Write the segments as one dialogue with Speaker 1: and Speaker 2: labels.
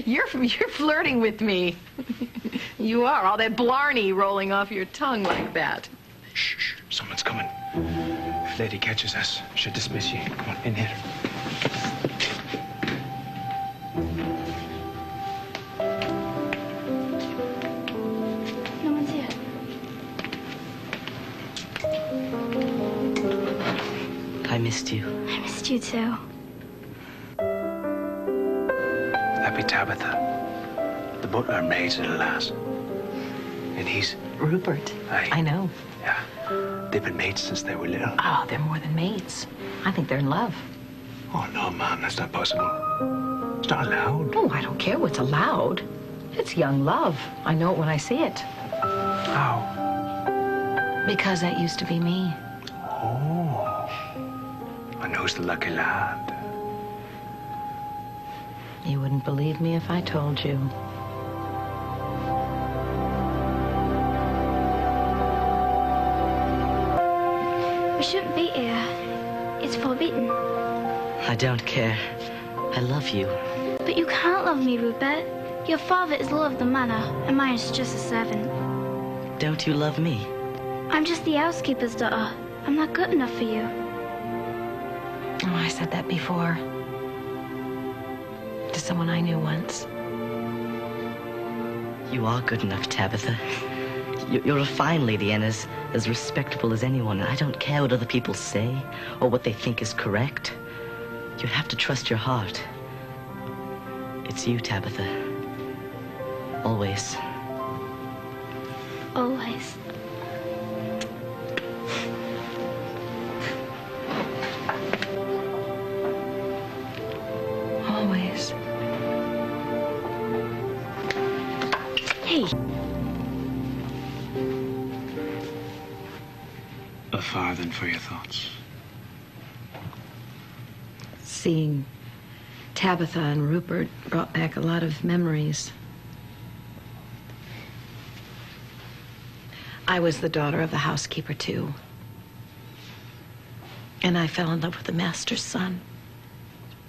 Speaker 1: You're flirting with me. You are. All that blarney rolling off your tongue like that.
Speaker 2: Shh, shh. Someone's coming. If Lady catches us, she'll dismiss you. Come on, in here.
Speaker 3: No one's here.
Speaker 4: I missed you.
Speaker 3: I missed you too.
Speaker 2: That be Tabitha. The butler and maid's little lass. And he's...
Speaker 1: Rupert.
Speaker 2: Aye.
Speaker 1: I know.
Speaker 2: Yeah. They've been mates since they were little.
Speaker 1: Oh, they're more than mates. I think they're in love.
Speaker 2: Oh, no, Mom, that's not possible. It's not allowed.
Speaker 1: Oh, I don't care what's allowed. It's young love. I know it when I see it.
Speaker 2: How?
Speaker 1: Because that used to be me.
Speaker 2: Oh. And who's the lucky lad?
Speaker 1: You wouldn't believe me if I told you.
Speaker 3: We shouldn't be here. It's forbidden.
Speaker 4: I don't care. I love you.
Speaker 3: But you can't love me, Rupert. Your father is Lord of the Manor, and mine is just a servant.
Speaker 4: Don't you love me?
Speaker 3: I'm just the housekeeper's daughter. I'm not good enough for you.
Speaker 1: Oh, I said that before. To someone I knew once.
Speaker 4: You are good enough, Tabitha. You're a fine lady and as respectable as anyone. I don't care what other people say or what they think is correct. You have to trust your heart. It's you, Tabitha. Always.
Speaker 3: Always.
Speaker 1: Always.
Speaker 3: Hey.
Speaker 2: A farthing for your thoughts.
Speaker 1: Seeing Tabitha and Rupert brought back a lot of memories. I was the daughter of the housekeeper, too. And I fell in love with the master's son,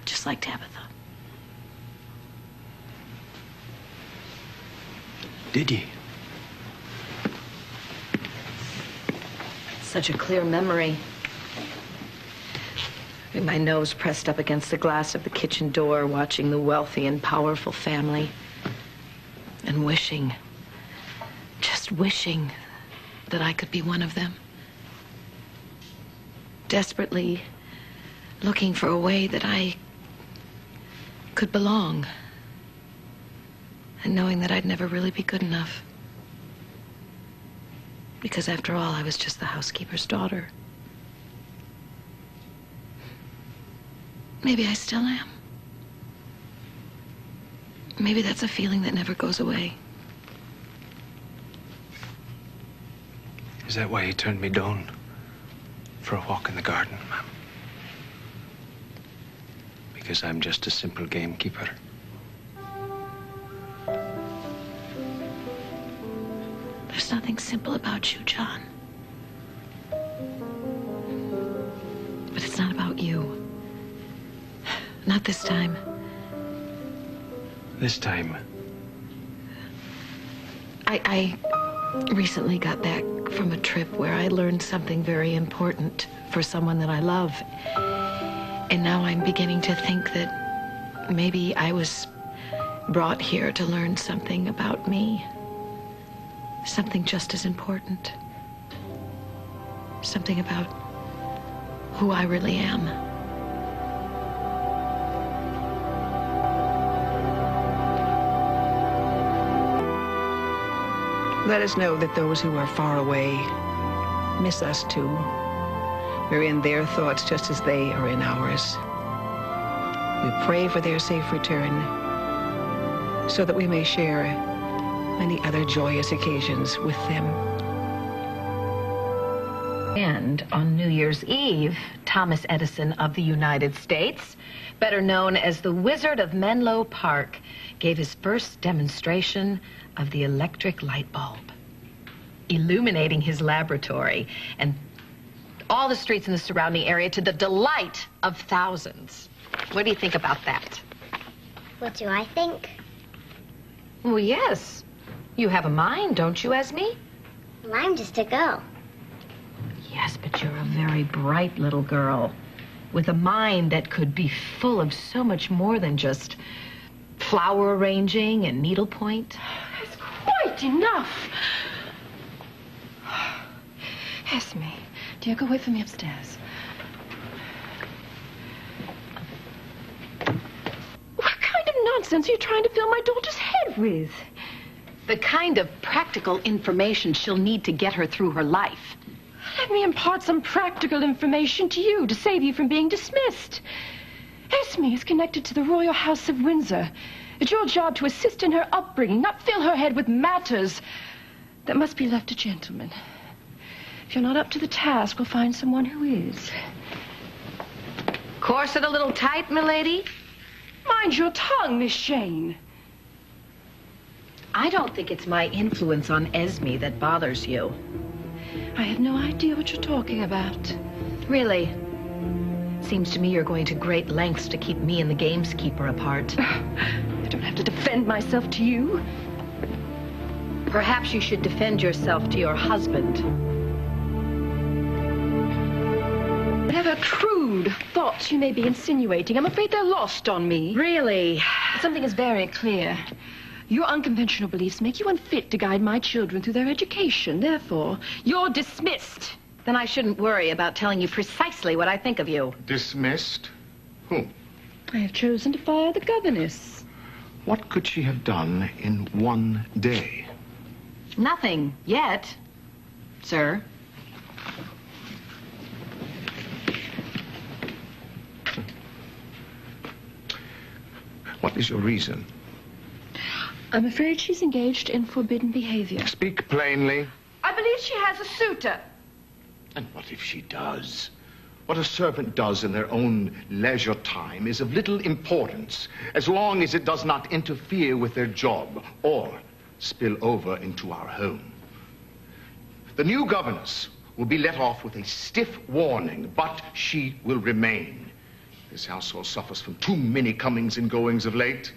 Speaker 1: just like Tabitha.
Speaker 2: Did you?
Speaker 1: Such a clear memory. With my nose pressed up against the glass of the kitchen door, watching the wealthy and powerful family. And wishing, just wishing, that I could be one of them. Desperately looking for a way that I could belong. And knowing that I'd never really be good enough. Because after all, I was just the housekeeper's daughter. Maybe I still am. Maybe that's a feeling that never goes away.
Speaker 2: Is that why you turned me down for a walk in the garden, ma'am? Because I'm just a simple gamekeeper.
Speaker 1: There's nothing simple about you, John. But it's not about you. Not this time.
Speaker 2: This time,
Speaker 1: I recently got back from a trip where I learned something very important for someone that I love. And now I'm beginning to think that maybe I was brought here to learn something about me. Something just as important. Something about who I really am. Let us know that those who are far away miss us too. We're in their thoughts just as they are in ours. We pray for their safe return so that we may share many other joyous occasions with them. And on New Year's Eve, Thomas Edison of the United States, better known as the Wizard of Menlo Park, gave his first demonstration of the electric light bulb, illuminating his laboratory and all the streets in the surrounding area to the delight of thousands. What do you think about that?
Speaker 5: What do I think?
Speaker 1: Well, yes. You have a mind, don't you, Esme?
Speaker 3: Well, I'm just a girl.
Speaker 1: Yes, but you're a very bright little girl with a mind that could be full of so much more than just flower arranging and needlepoint.
Speaker 5: That's quite enough. Esme, dear, go wait for me upstairs. What kind of nonsense are you trying to fill my daughter's head with?
Speaker 1: The kind of practical information she'll need to get her through her life.
Speaker 5: Let me impart some practical information to you to save you from being dismissed. Esme is connected to the Royal House of Windsor. It's your job to assist in her upbringing, not fill her head with matters that must be left to gentlemen. If you're not up to the task, we'll find someone who is.
Speaker 1: Corset a little tight, milady?
Speaker 5: Mind your tongue, Miss Shane.
Speaker 1: I don't think it's my influence on Esme that bothers you.
Speaker 5: I have no idea what you're talking about.
Speaker 1: Really? Seems to me you're going to great lengths to keep me and the gameskeeper apart.
Speaker 5: I don't have to defend myself to you.
Speaker 1: Perhaps you should defend yourself to your husband.
Speaker 5: Whatever crude thoughts you may be insinuating, I'm afraid they're lost on me.
Speaker 1: Really?
Speaker 5: Something is very clear. Your unconventional beliefs make you unfit to guide my children through their education. Therefore, you're dismissed.
Speaker 1: Then I shouldn't worry about telling you precisely what I think of you.
Speaker 6: Dismissed? Who?
Speaker 5: I have chosen to fire the governess.
Speaker 6: What could she have done in one day?
Speaker 1: Nothing yet, sir.
Speaker 6: What is your reason?
Speaker 5: I'm afraid she's engaged in forbidden behavior.
Speaker 6: Speak plainly.
Speaker 5: I believe she has a suitor.
Speaker 6: And what if she does? What a servant does in their own leisure time is of little importance, as long as it does not interfere with their job or spill over into our home. The new governess will be let off with a stiff warning, but she will remain. This household suffers from too many comings and goings of late.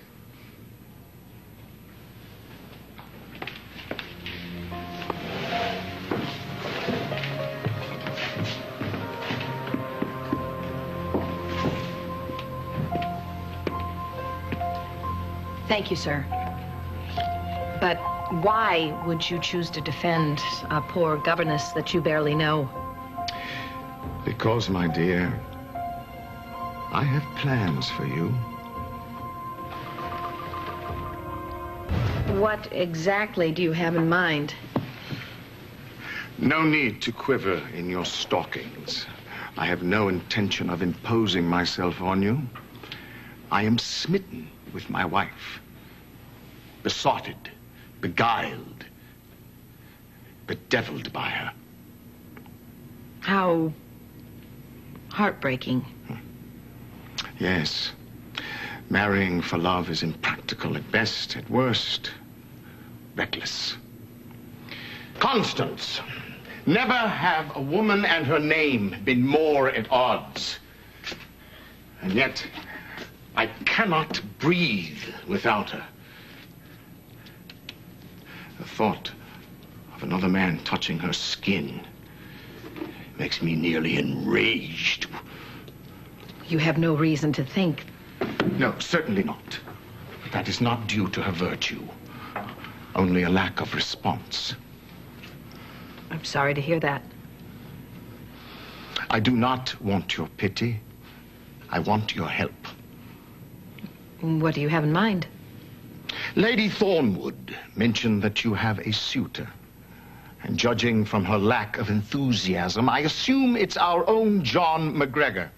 Speaker 1: Thank you, sir. But why would you choose to defend a poor governess that you barely know?
Speaker 6: Because, my dear, I have plans for you.
Speaker 1: What exactly do you have in mind?
Speaker 6: No need to quiver in your stockings. I have no intention of imposing myself on you. I am smitten with my wife, besotted, beguiled, bedeviled by her.
Speaker 1: How heartbreaking.
Speaker 6: Yes. Marrying for love is impractical at best, at worst, reckless. Constance, never have a woman and her name been more at odds. And yet, I cannot breathe without her. The thought of another man touching her skin makes me nearly enraged.
Speaker 1: You have no reason to think.
Speaker 6: No, certainly not. That is not due to her virtue. Only a lack of response.
Speaker 1: I'm sorry to hear that.
Speaker 6: I do not want your pity. I want your help.
Speaker 1: What do you have in mind?
Speaker 6: Lady Thornwood mentioned that you have a suitor. And judging from her lack of enthusiasm, I assume it's our own John McGregor.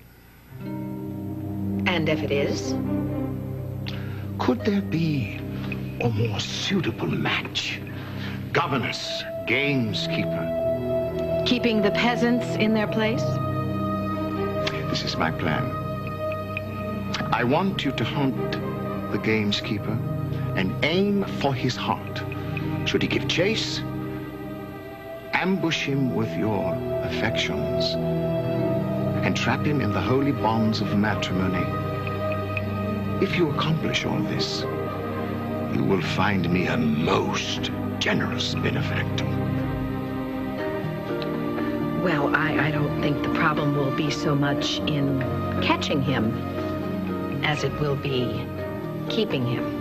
Speaker 1: And if it is?
Speaker 6: Could there be a more suitable match? Governess, gameskeeper.
Speaker 1: Keeping the peasants in their place?
Speaker 6: This is my plan. I want you to hunt the gameskeeper and aim for his heart. Should he give chase, ambush him with your affections and trap him in the holy bonds of matrimony. If you accomplish all this, you will find me a most generous benefactor.
Speaker 1: Well, I don't think the problem will be so much in catching him as it will be keeping him.